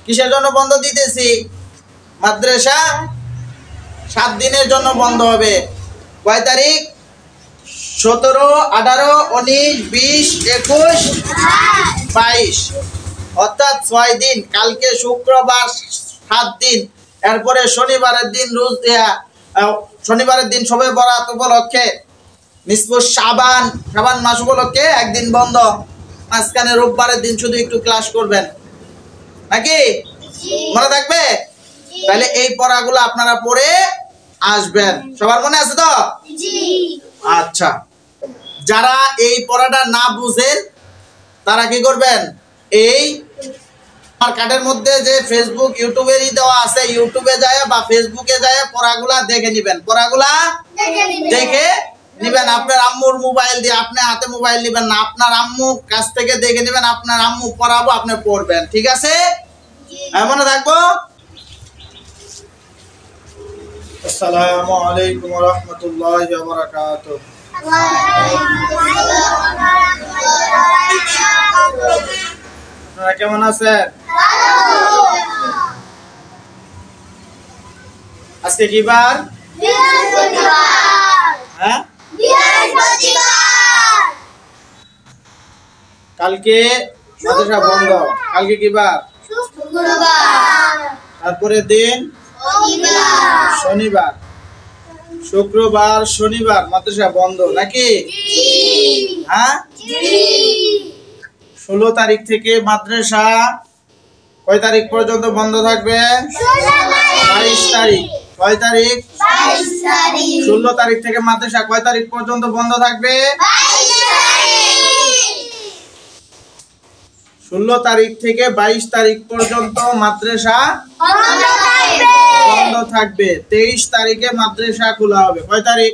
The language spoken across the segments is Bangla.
কিসের জন্য বন্ধ দিতেছি? মাদ্রাসা 7 দিনের জন্য বন্ধ হবে। কয় তারিখ? 17, 18, 19, 20, 21, 22, অর্থাৎ 6 দিন। কালকে শুক্রবার 7 দিন, এরপরে শনিবারের দিন শনিবারের দিন শবে বরাত উপলক্ষে নিসফুস শাবান মাস উপলক্ষে একদিন বন্ধ। মাঝখানে রোববারের দিন শুধু একটু ক্লাস করবেন, নাকি মনে থাকবে? তাহলে এই পড়াগুলো আপনারা পড়ে আসবেন। সবার মনে আছে তো? আচ্ছা, যারা এই পড়াটা না বুঝেন তারা কি করবেন? এই আমার কার্ডের মধ্যে যে ফেসবুক ইউটিউবেরই দেওয়া আছে, ইউটিউবে যায় বা ফেসবুকে যায় পড়াগুলা দেখে নিবেন। পড়াগুলা দেখে নিবেন। আপনার আম্মুর মোবাইল দিয়ে, আপনি হাতে মোবাইল নিবেন না, আপনার আম্মু কাছ থেকে দেখে নিবেন। আপনার আম্মু পড়াবো, আপনি পড়বেন। ঠিক আছে? মনে থাকবো। আসসালামু আলাইকুম ওয়া রাহমাতুল্লাহি ওয়া বারাকাতুহু। আপনারা কেমন আছেন? আজকে কি বার? হ্যাঁ, কালকে মাদ্রাসা বন্ধ। কালকে কি বার? তারপরে দিন শনিবার। শুক্রবার, শনিবার মাদ্রাসা বন্ধ, নাকি? হ্যাঁ, 16 তারিখ থেকে মাদ্রাসা কয় তারিখ পর্যন্ত বন্ধ থাকবে? 22 তারিখ। কয় তারিখ? 16 তারিখ থেকে মাদ্রাসা কয় তারিখ পর্যন্ত বন্ধ থাকবে? 16 তারিখ থেকে 22 তারিখ পর্যন্ত মাদ্রাসা বন্ধ থাকবে। 23 তারিখে মাদ্রাসা খোলা হবে। কয় তারিখ?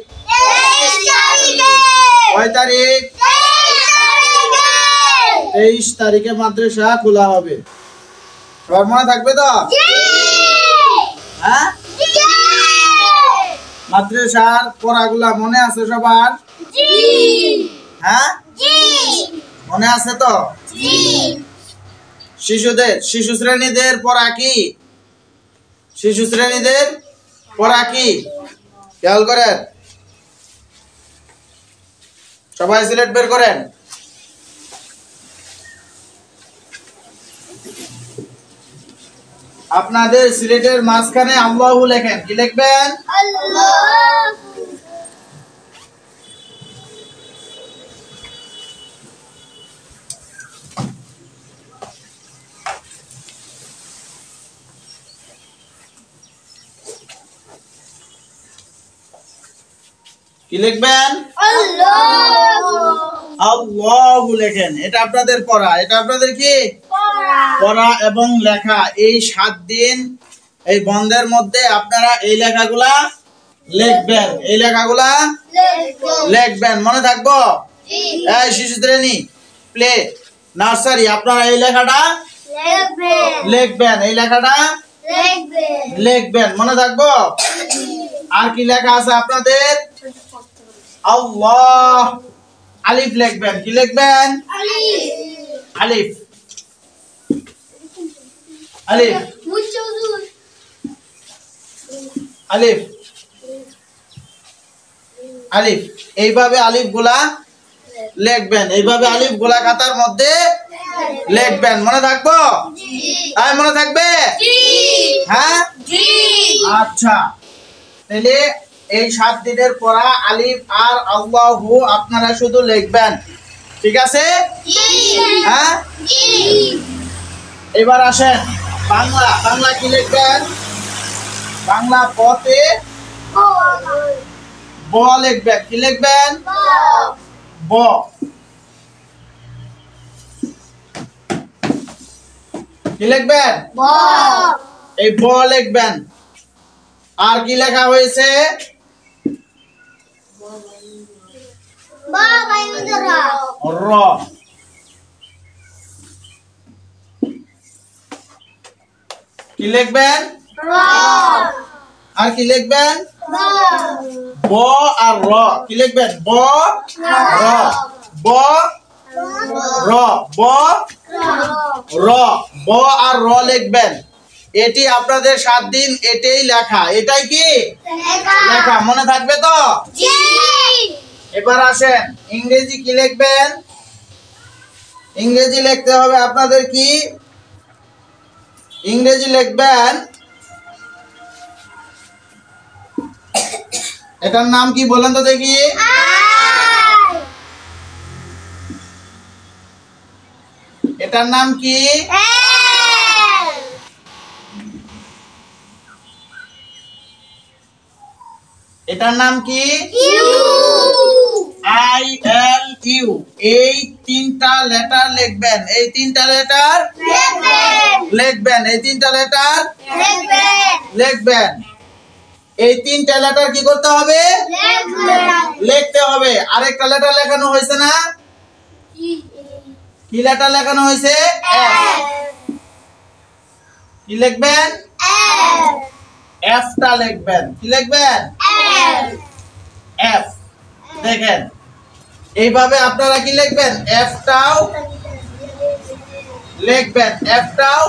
কয় তারিখ? 23 তারিখে মাদ্রাসা খোলা হবে। সবার মনে থাকবে তো? হ্যাঁ, মাদ্রাসার পড়াগুলা মনে আছে সবার? হ্যাঁ, মনে আছে তো? শিশু শ্রেণীদের পড়া কি? শিশু শ্রেণীদের পড়া কি? খেয়াল করেন, সবাই সিলেট বের করেন। আপনাদের সিলেটের মাঝখানে আল্লাহু লেখেন। কি লিখবেন? আল্লাহ। কি লিখবেন? আল্লাহু লেখেন। এটা আপনাদের পড়া। এটা আপনাদের কি? পড়া এবং লেখা। এই 7 দিন এই বন্ধের মধ্যে আপনারা এই লেখাগুলা লিখবেন। এই লেখাগুলা লিখবেন। মনে থাকবো? এই শিশু শ্রেণী, প্লে, নার্সারি, আপনারা এই লেখাটা লিখবেন। এই লেখাটা লিখবেন। মনে থাকবো? আর কি লেখা আছে আপনাদের? আল্লাহ। আলিফ লিখবেন। কি লিখবেন? আলিফ। আলিফ। আলিফ। আলিফ। এইভাবে আলিফ গুলা লিখবেন। এইভাবে আলিফ গুলা খাতার মধ্যে লিখবেন। মনে থাকবো? মনে থাকবে? হ্যাঁ, আচ্ছা। তাহলে এই 7 দিনের পড়া আলিফ আর আল্লাহু আপনারা শুধু লিখবেন। ঠিক আছে? হ্যাঁ, এবার আসেন বাংলা। বাংলা কি লিখবেন? বাংলা পতে ব লিখবেন। কি লিখবেন? ব। কি লিখবেন? এই ব লিখবেন। আর কি লেখা হয়েছে? র। কি লিখবেন? আর কি লিখবেন? ব আর র। কি লিখবেন? ব র। ব র, ব র, ব আর র লিখবেন। এটি আপনাদের 7 দিন এটাই লেখা। এটাই কি লেখা, মনে থাকবে তো? এবার আসেন ইংরেজি কি লিখবেন। ইংরেজি লিখতে হবে আপনাদের কি, ইংরেজি লিখবেন, এটার নাম কি বলেন তো দেখি। এটার নাম কি? এটার নাম কি? I L U. এই 3টা লেটার লিখবেন, এই 3টা লেটার লিখবেন, এই 3টা লেটার লিখবেন। এই 3টা লেটার কি করতে হবে? লিখতে হবে। আরেকটা লেটার লেখানো হয়েছে না? কি লেটার লেখানো হয়েছে? এফ। কি লিখবেন? এফ টা লিখবেন। কি লিখবেন? এফ। দেখেন এইভাবে আপনারা কি লিখবেন? এফ টাও লিখবেন, এফ টাও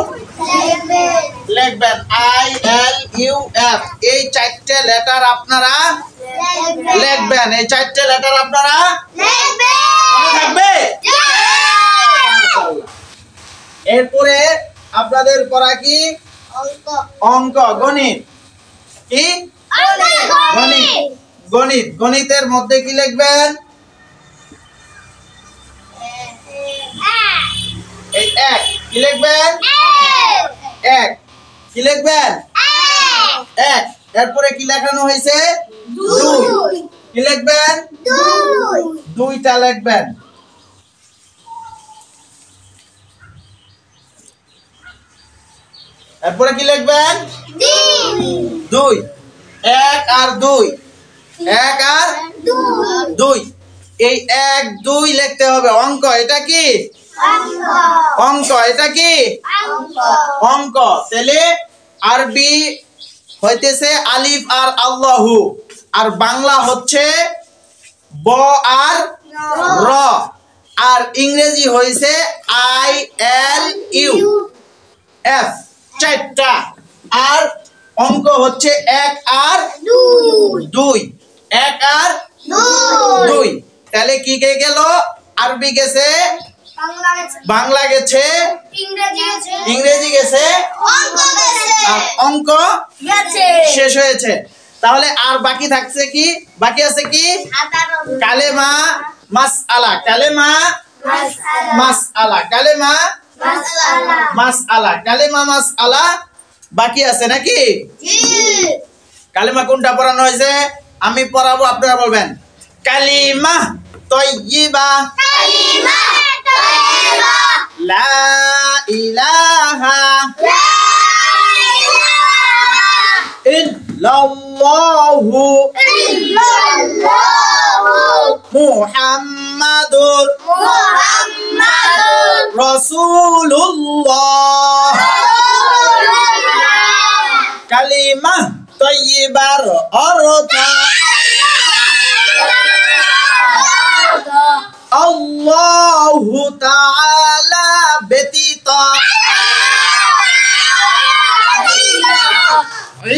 লিখবেন। আই এল ইউ এফ, এই 4টে লেটার আপনারা লিখবেন। এই 4টে লেটার আপনারা থাকবে। এরপরে আপনাদের পড়া কি? অঙ্ক, গণিত। কি গণিত? গণিত, গণিতের মধ্যে কি লিখবেন? এই এক। কি লিখবেন? এক। কি লিখবেন? এক। এরপরে কি লেখানো হয়েছে? দুই। কি লিখবেন? দুইটা লিখবেন। এরপরে কি লিখবেন? দুই। এক আর দুই, এক আর দুই, এই 1 2 লিখতে হবে। অঙ্ক, এটা কি অঙ্ক? এটা কি অঙ্ক? তাহলে আরবি হইতেছে আলিফ আর আল্লাহু, আর বাংলা হচ্ছে ব আর র, আর ইংরেজি হইছে আই এল ইউ এফ। 4টা। আর অঙ্ক হচ্ছে 1 আর 2, 1 আর 2। তাহলে কি কে গেল? আরবি গেছে, বাংলা গেছে, ইংরেজি গেছে, আর অঙ্ক শেষ হয়েছে। তাহলে আর বাকি থাকছে কি? বাকি আছে কি? কালেমা মাসআলা, কালেমা মাসআলা, কালেমা মাসআলা, কালেমা মাসআলা বাকি আছে নাকি? কালেমা কোনটা পড়ানো হয়েছে? আমি পড়াবো, আপনারা বলবেন। কালিমা তয়্যিবা, লা ইলাহা ইল্লাল্লাহু মুহাম্মাদুর রাসূলুল্লাহ। কালিমা তয়্যিবার অর্থ আল্লাহু তাআলা ব্যতীত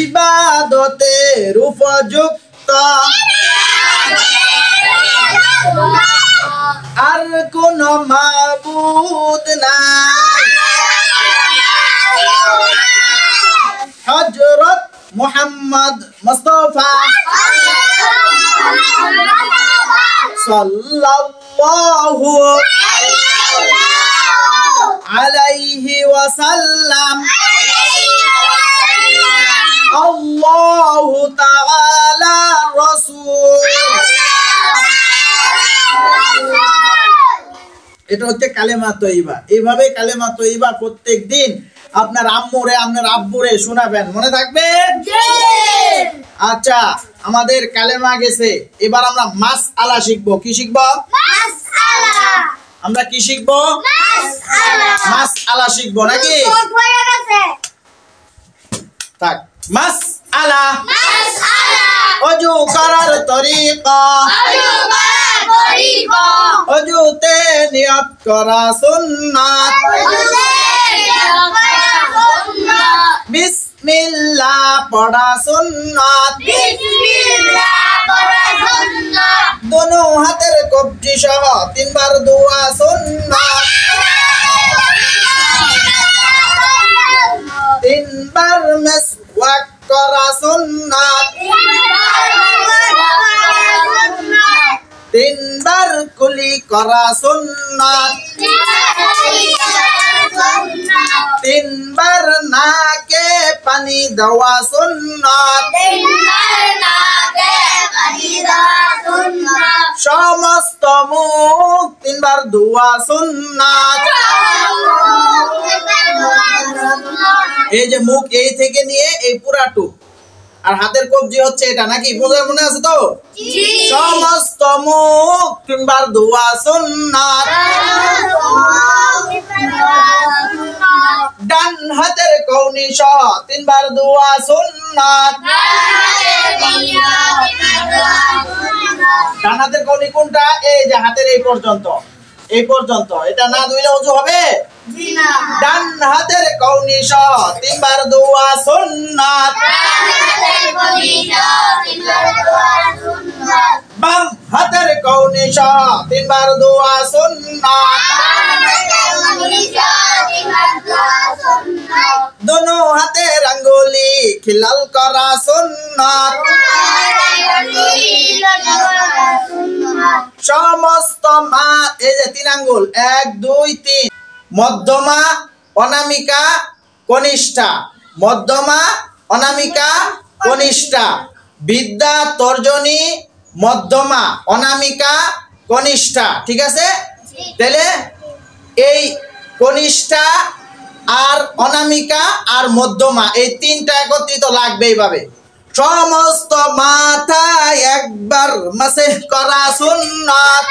ইবাদতের উপযুক্ত আর কোন মাবুদ নাই। হযরত মুহাম্মদ মুস্তাফা সাল্লাল্লাহু আলাইহি ওয়াসাল্লাম আল্লাহু তাআলা রাসূল। এটা হচ্ছে কালেমা তয়্যিবা। এইভাবে কালেমা তয়্যিবা প্রত্যেকদিন আপনার আম্মুরে, আপনার আব্বুরে শোনাবেন, মনে থাকবে? আচ্ছা, আমাদের কালেমা গেছে, এবার আমরা মাসআলা শিখবো। কি শিখবো? আমরা কি শিখবো? মাসআলা শিখবো নাকি? থাক। মাসআলা, ওযু করার তরিকা, অজুতে নিয়ত করা সুন্নাত বিসমিল্লাহ পড়া সুন্নাত দোনো হাতের কবজি সহ তিনবার দোয়া সুন্নাত তিনবার মিসওয়াক করা সুন্নাত তিনবার কুলি করা সুন্নাত তিনবার নাকে পানি দেওয়া সুন্নাত সমস্ত মুখ তিনবার ধোয়া সুন্নাত এই যে মুখ এই থেকে নিয়ে এই পুরাটুক আর হাতের কবজি হচ্ছে এটা নাকি মনে আছে তো সমস্ত মুখ তিনবার ধোয়া সুন্নাত ডান হাতের কৌনি সহ তিনবার ধোয়া সুন্নাত ডান হাতের কৌনি কোনটা এই যে হাতের এই পর্যন্ত এটা না ধুইলে ওযু হবে ডান হাতের কৌনি সহ তিনবার ধোয়া সুন্নাত বাম হাতের কৌনি সহ তিনবার ধোয়া সুন্নাত दोनों हाथेर आंगुली खिलाल करा सुन्नात समस्त माथ এই যে তিন আঙ্গুল 1 2 3 মধ্যমা অনামিকা কনিষ্ঠা মধ্যমা অনামিকা কনিষ্ঠা বিদ্যা তর্জনী মধ্যমা অনামিকা কনিষ্ঠা ঠিক আছে তাহলে এই কনিষ্ঠা আর অনামিকা আর মধ্যমা এই তিনটা একত্রিত লাগবে এইভাবে সমস্ত মাথা একবার মাসে করা সুন্নাত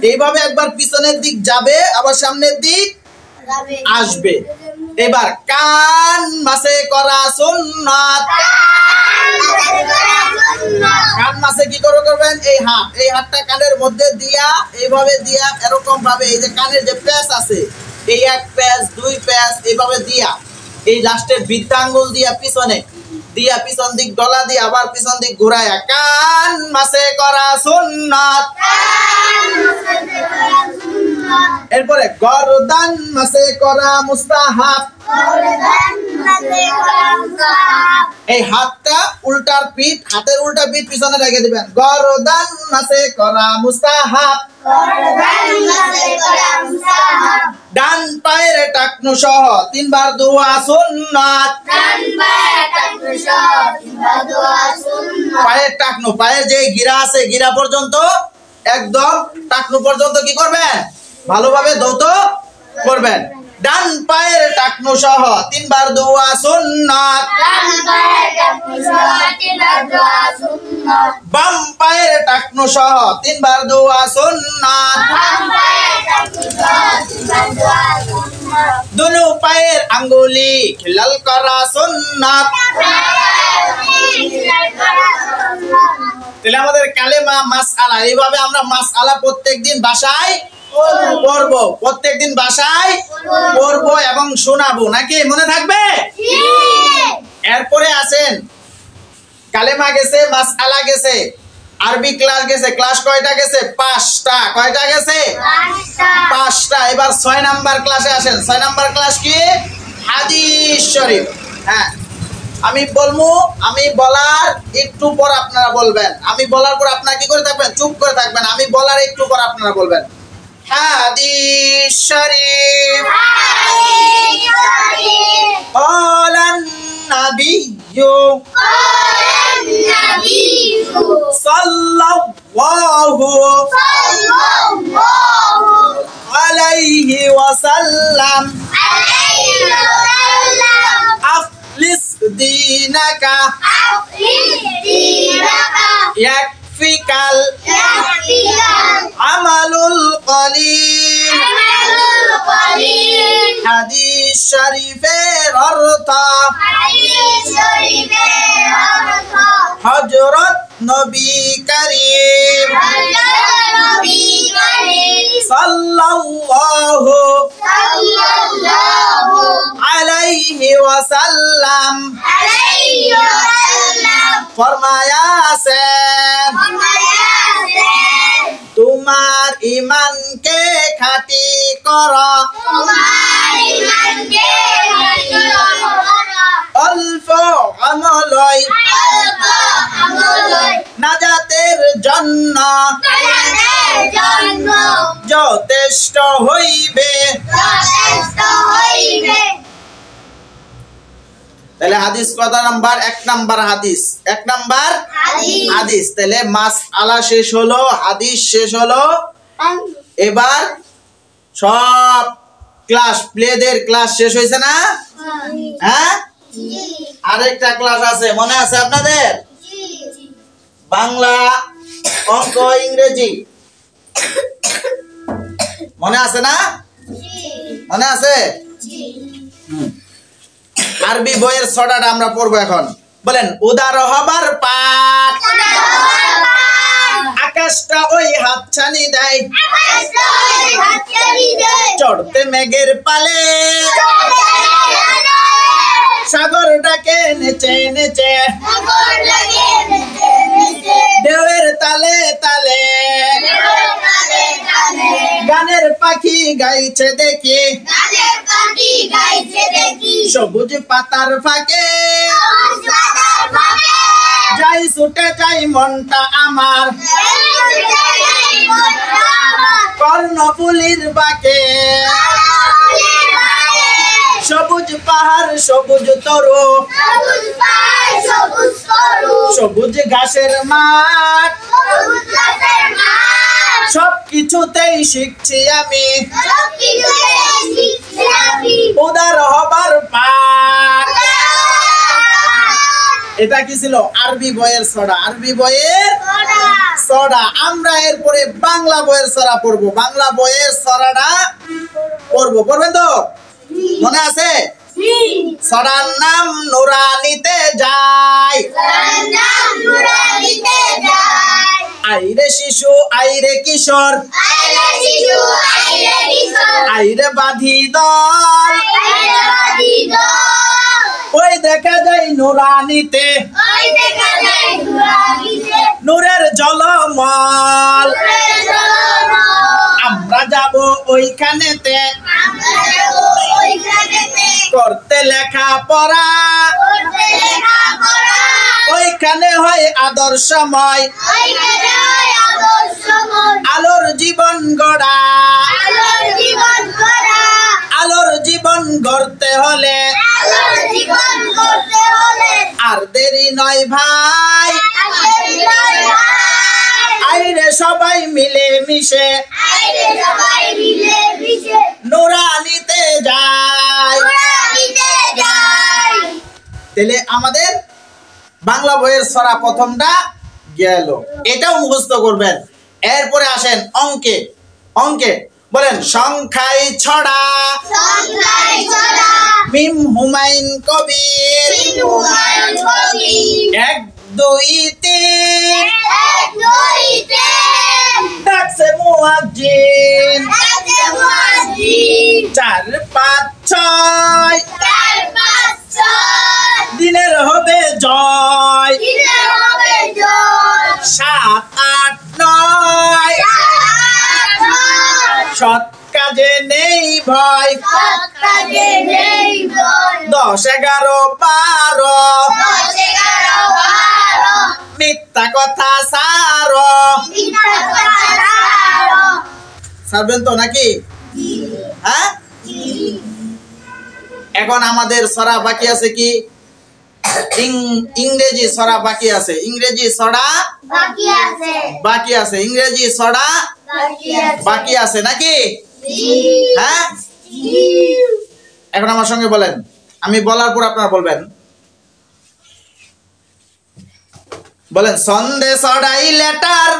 এইভাবে একবার পিছনের দিক যাবে আবার সামনের দিক আসবে এবার কান মাসে করা সুন্নাত কান মাসে কি করবেন এই হাতটা কানের মধ্যে দিয়া এইভাবে দিয়া এরকম ভাবে এই যে কানের যে প্যাচ আছে এই এক প্যাচ দুই প্যাচ এইভাবে দিয়া এই লাস্টের বৃদ্ধা আঙ্গুল দিয়া পিছন দিক ডলা দিয়া আবার পিছন দিক ঘুরায়া কান মাসে করা সুন্নাত এরপরে গরদান মাসে করা মুস্তাহাব এই হাতটা উল্টার পিঠ হাতের উল্টা পিঠ পিছনে রেখে দিবেন গরদান মাসে করা মুস্তাহাব ডান পায়ের টাকনু সহ তিনবার দোয়া সুন্নাত পায়ের যে গিরা আছে গিরা পর্যন্ত একদম টাকনু পর্যন্ত কি করবেন ভালোভাবে ধৌত করবেন ডান পায়ের টাকনু সহ তিনবার দোয়া সুন্নাত বাম পায়ের টাকনু সহ তিনবার দোয়া সুন্নাত দুনো পায়ের আঙ্গুলি খিলাল করা সুন্নাত তাহলে আমাদের কালেমা মাসআলা এইভাবে আমরা মাসআলা প্রত্যেকদিন বাসায় পড়ব প্রত্যেকদিন বাসায় পড়ব এবং শোনাবো নাকি মনে থাকবে এরপরে আছেন কালেমা গেছে মাসআলা গেছে আরবি ক্লাস গেছে ক্লাস কয়টা গেছে 5টা কয়টা গেছে 5টা এবার 6 নাম্বার ক্লাসে আসেন 6 নাম্বার ক্লাস কি হাদিস শরীফ হ্যাঁ আমি বলবো আমি বলার একটু পর আপনারা বলবেন আমি বলার পর আপনারা কি করে থাকবেন চুপ করে থাকবেন আমি বলার একটু পর আপনারা বলবেন হাদিস শরীফ ক্বালান নাবিয়্যু সাল্লাল্লাহু আলাইহি ওয়াসাল্লাম আখলিস দীনাকা ইয়াকফিকাল আমালুল কলিল হাদিস শরীফের অর্থ হযরত নবী করিম সাল্লাল্লাহু আলাইহি ওয়াসাল্লাম ফরমায়াছেন তোমার ঈমানকে খাঁটি করো অল্প আমলই নাজাতের জন্য যথেষ্ট হইবে। তাহলে হাদিস কত নাম্বার? 1 নাম্বার হাদিস, 1 নাম্বার হাদিস। তাহলে মাসআলা শেষ হলো, হাদিস শেষ হলো। এবার সব ক্লাস প্লেদের ক্লাস শেষ হয়েছে না? হ্যাঁ, আরেকটা ক্লাস আছে, মনে আছে আপনাদের? বাংলা, অঙ্ক, ইংরেজি মনে আছে না? মনে আছে? আরবি বইয়ের ছড়াটা আমরা পড়বো এখন। বলেন, উদার হবার পাঠ আকাশটা ওই হাতছানি দেয়, চড়তে মেঘের পালে সাগর ডাকে নেচে নেচে, ঢেউয়ের তালে তালে গানের পাখি গাইছে দেখি, সবুজ পাতার ফাঁকে যাই ছুটে যাই মনটা আমার, কর্ণফুলির বাঁকে সবুজ পাহাড় সবুজ তরু, সবুজ ঘাসের মাঠ, সবকিছুতেই শিখছি আমি উদার হবার পাঠ। এটা কি ছিল? আরবি বইয়ের ছড়া, আরবি বইয়ের ছড়া। আমরা এরপরে বাংলা বইয়ের ছড়া পড়বো, বাংলা বইয়ের ছড়াটা পড়বো। পড়বেন তো? মনে আছে? ছড়ার নাম নুরানিতে যায়, আইরে শিশু আইরে কিশোর, আইরে বাঁধি দল, ওই দেখা যায় নুরানিতে নূরের ঝলমল, আমরা যাব ওইখানেতে করতে লেখা পড়া, ওইখানে হয় আদর্শময় আলোর জীবন গড়া, আলোর জীবন গড়তে হলে আর দেরি নয় ভাই, আইরে সবাই মিলে মিশে নুরানিতে যায়। তাহলে আমাদের বাংলা বইয়ের ছড়া প্রথমটা গেল, এটাও মুখস্থ করবেন। এরপরে আসেন অঙ্কে। অঙ্কে বলেন, সংখ্যায় ছড়া মিম হুমায়ুন কবির, 1 2 3 ডাকছে মুয়াজ্জিন, 4 5 6 দিনের হবে জয়, 7 8 9 সৎ কাজে নেই ভয়, 10 11 12 মিথ্যা কথা সারো। সারবেন তো নাকি? হ্যাঁ, এখন আমাদের ছড়া বাকি আছে কি? ইংরেজি ছড়া বাকি আছে, ইংরেজি ছড়া বাকি আছে, ইংরেজি ছড়া বাকি আছে নাকি? হ্যাঁ, এখন আমার সঙ্গে বলেন, আমি বলার পর আপনারা বলবেন। বলেন, সন্দেশ ছড়াই লেটার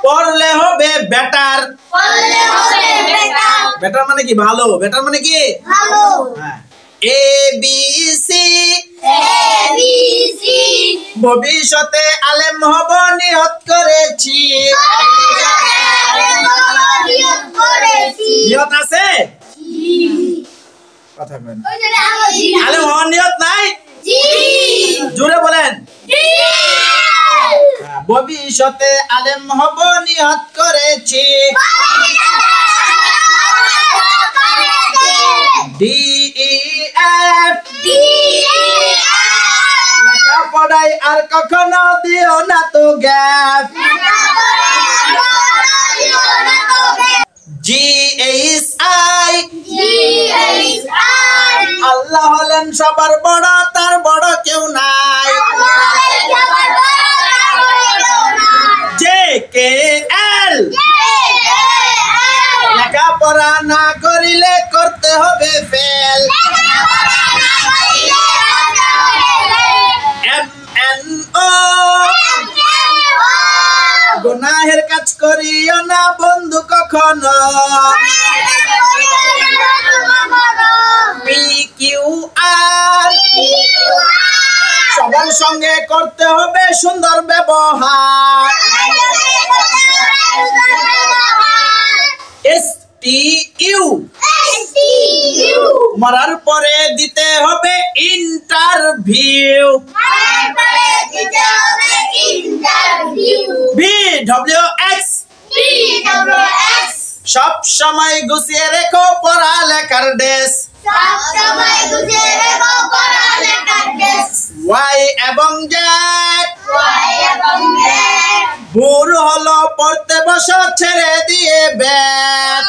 পড়লে হবে বেটার। বেটার মানে কি? ভালো। বেটার মানে কি? হ্যাঁ, এ বি সি ভবিষ্যতে আলেম হব নিয়ত করেছি। নিয়ত আছে? কথা বলেন। আলেম হওয়ার নিয়ত নাই? জোরে বলেন। ভবিষ্যতে আলেম হব নিয়ত করেছি। DEF লেখাপড়াই আর কখনো দিও না তো গ্যাপ। GHI আল্লাহ হলেন সবার বড়, তার বড় কেউ নাই। JKL লেখাপড়া না করিলে করতে হবে ফেল। MNO গুনাহের কাজ করিও না বন্ধু কখনো। PQR সবার সঙ্গে করতে হবে সুন্দর ব্যবহার। STU মরার পরে দিতে হবে ইন্টারভিউ। VWX সব সময় গুছিয়ে রেখো পড়ালেখার ডেস্ক। Y এবং Z ভোর হলো পড়তে বসো ছেড়ে দিয়ে ব্যাগ।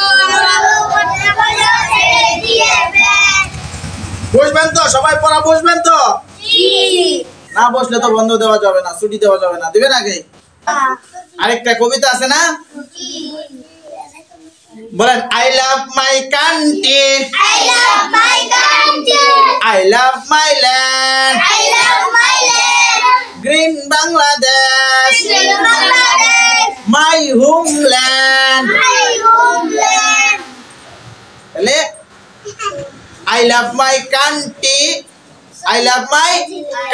বসবেন তো সবাই, পড়া বসবেন তো? না বসলে তো বন্ধ দেওয়া যাবে না, ছুটি দেওয়া যাবে না। দিবেন আগে? আরেকটা কবিতা আছে না, বলেন। I love my country, I love my country, I love my land, I love my land, green Bangladesh, green Bangladesh, my homeland, my homeland. তাহলে I love my country, I love my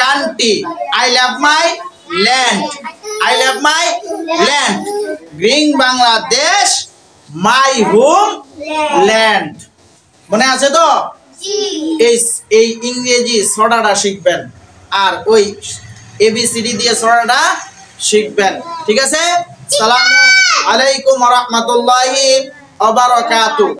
country, I love my land, I love my land, green Bangladesh, my homeland. মনে আছে তো? এই ইংরেজি ছড়াটা শিখবেন আর ওই ABCD দিয়ে ছড়াটা শিখবেন, ঠিক আছে? সালামু আলাইকুম ওয়া রাহমাতুল্লাহি ওয়া বারাকাতুহু।